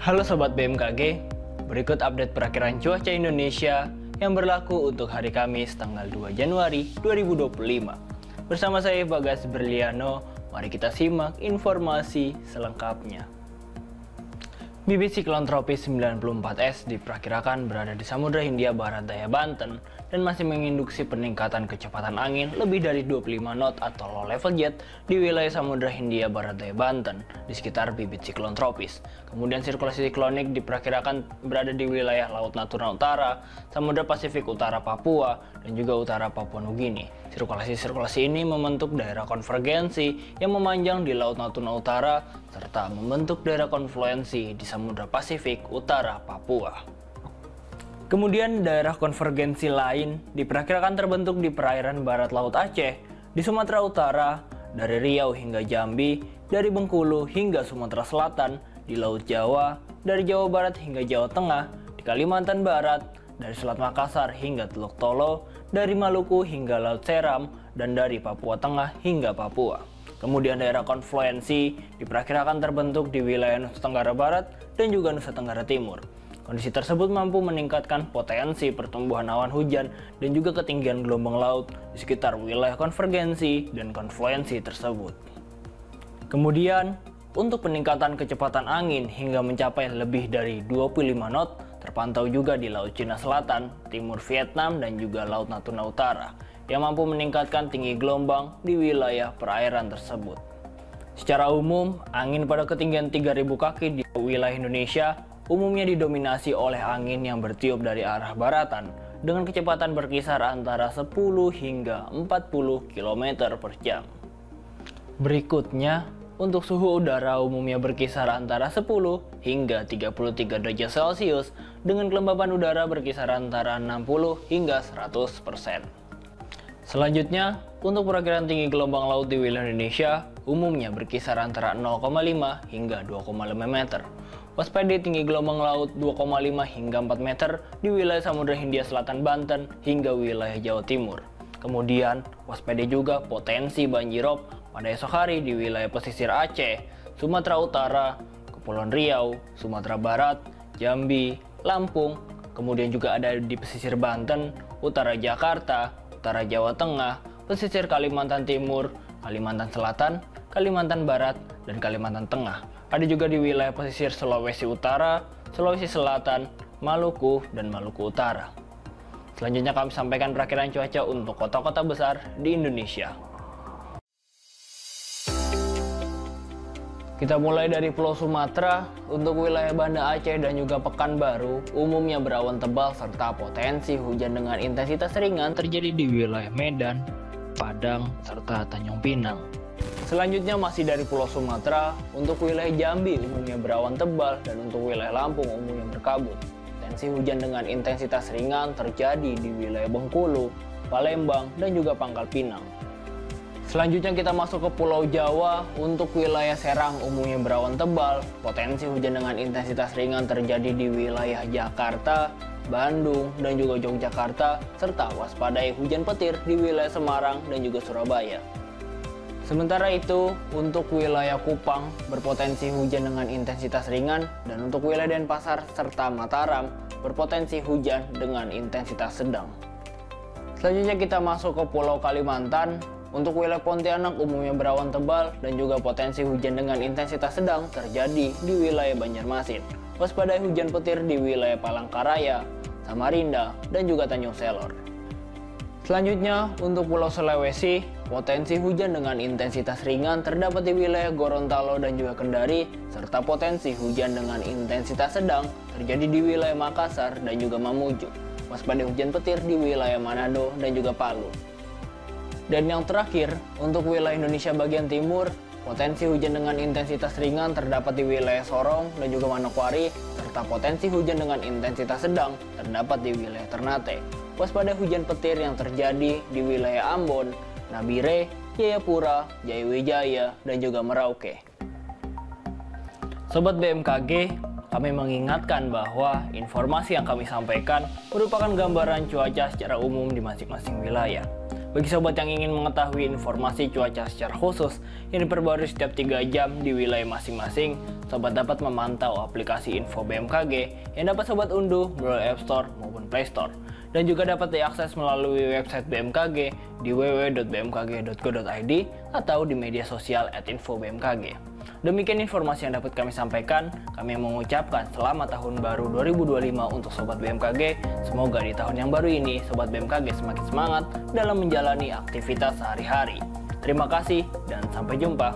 Halo Sobat BMKG, berikut update perakiraan cuaca Indonesia yang berlaku untuk hari Kamis tanggal 2 Januari 2025. Bersama saya Bagas Berliano, mari kita simak informasi selengkapnya. Bibit siklon tropis 94S diperkirakan berada di Samudra Hindia Barat daya Banten dan masih menginduksi peningkatan kecepatan angin lebih dari 25 knot atau low level jet di wilayah Samudra Hindia Barat daya Banten di sekitar bibit siklon tropis. Kemudian sirkulasi siklonik diperkirakan berada di wilayah Laut Natuna Utara, Samudra Pasifik Utara Papua, dan juga utara Papua Nugini. Sirkulasi ini membentuk daerah konvergensi yang memanjang di Laut Natuna Utara serta membentuk daerah konfluensi di Samudra Pasifik Utara Papua. Kemudian daerah konvergensi lain diperkirakan terbentuk di perairan barat Laut Aceh, di Sumatera Utara, dari Riau hingga Jambi, dari Bengkulu hingga Sumatera Selatan, di Laut Jawa, dari Jawa Barat hingga Jawa Tengah, di Kalimantan Barat, dari Selat Makassar hingga Teluk Tolo, dari Maluku hingga Laut Seram, dan dari Papua Tengah hingga Papua. Kemudian daerah konfluensi diperkirakan terbentuk di wilayah Nusa Tenggara Barat dan juga Nusa Tenggara Timur. Kondisi tersebut mampu meningkatkan potensi pertumbuhan awan hujan dan juga ketinggian gelombang laut di sekitar wilayah konvergensi dan konfluensi tersebut. Kemudian, untuk peningkatan kecepatan angin hingga mencapai lebih dari 25 knot terpantau juga di Laut Cina Selatan, Timur Vietnam, dan juga Laut Natuna Utara yang mampu meningkatkan tinggi gelombang di wilayah perairan tersebut. Secara umum, angin pada ketinggian 3000 kaki di wilayah Indonesia umumnya didominasi oleh angin yang bertiup dari arah baratan dengan kecepatan berkisar antara 10 hingga 40 km per jam. Berikutnya, untuk suhu udara umumnya berkisar antara 10 hingga 33 derajat Celcius dengan kelembapan udara berkisar antara 60 hingga 100%. Selanjutnya, untuk perakiraan tinggi gelombang laut di wilayah Indonesia umumnya berkisar antara 0,5 hingga 2,5 meter. Waspadai tinggi gelombang laut 2,5 hingga 4 meter di wilayah Samudra Hindia Selatan Banten hingga wilayah Jawa Timur. Kemudian, waspadai juga potensi banjirop pada esok hari di wilayah pesisir Aceh, Sumatera Utara, Kepulauan Riau, Sumatera Barat, Jambi, Lampung, kemudian juga ada di pesisir Banten, utara Jakarta, utara Jawa Tengah, pesisir Kalimantan Timur, Kalimantan Selatan, Kalimantan Barat, dan Kalimantan Tengah. Ada juga di wilayah pesisir Sulawesi Utara, Sulawesi Selatan, Maluku, dan Maluku Utara. Selanjutnya kami sampaikan perakiraan cuaca untuk kota-kota besar di Indonesia. Kita mulai dari Pulau Sumatera. Untuk wilayah Banda Aceh dan juga Pekanbaru umumnya berawan tebal serta potensi hujan dengan intensitas ringan terjadi di wilayah Medan, Padang, serta Tanjung Pinang. Selanjutnya masih dari Pulau Sumatera, untuk wilayah Jambi umumnya berawan tebal dan untuk wilayah Lampung umumnya berkabut. Potensi hujan dengan intensitas ringan terjadi di wilayah Bengkulu, Palembang, dan juga Pangkal Pinang. Selanjutnya kita masuk ke Pulau Jawa. Untuk wilayah Serang umumnya berawan tebal, potensi hujan dengan intensitas ringan terjadi di wilayah Jakarta, Bandung, dan juga Yogyakarta, serta waspadai hujan petir di wilayah Semarang dan juga Surabaya. Sementara itu, untuk wilayah Kupang berpotensi hujan dengan intensitas ringan, dan untuk wilayah Denpasar serta Mataram berpotensi hujan dengan intensitas sedang. Selanjutnya kita masuk ke Pulau Kalimantan. Untuk wilayah Pontianak umumnya berawan tebal dan juga potensi hujan dengan intensitas sedang terjadi di wilayah Banjarmasin. Waspadai hujan petir di wilayah Palangkaraya, Samarinda, dan juga Tanjung Selor. Selanjutnya, untuk Pulau Sulawesi, potensi hujan dengan intensitas ringan terdapat di wilayah Gorontalo dan juga Kendari, serta potensi hujan dengan intensitas sedang terjadi di wilayah Makassar dan juga Mamuju. Waspadai hujan petir di wilayah Manado dan juga Palu. Dan yang terakhir, untuk wilayah Indonesia bagian timur, potensi hujan dengan intensitas ringan terdapat di wilayah Sorong dan juga Manokwari, serta potensi hujan dengan intensitas sedang terdapat di wilayah Ternate. Waspada hujan petir yang terjadi di wilayah Ambon, Nabire, Jayapura, Jayawijaya, dan juga Merauke. Sobat BMKG, kami mengingatkan bahwa informasi yang kami sampaikan merupakan gambaran cuaca secara umum di masing-masing wilayah. Bagi sobat yang ingin mengetahui informasi cuaca secara khusus yang diperbarui setiap 3 jam di wilayah masing-masing, sobat dapat memantau aplikasi Info BMKG yang dapat sobat unduh melalui App Store maupun Play Store. Dan juga dapat diakses melalui website BMKG di www.bmkg.go.id atau di media sosial @infobmkg. Demikian informasi yang dapat kami sampaikan. Kami mengucapkan selamat tahun baru 2025 untuk Sobat BMKG. Semoga di tahun yang baru ini Sobat BMKG semakin semangat dalam menjalani aktivitas sehari-hari. Terima kasih dan sampai jumpa.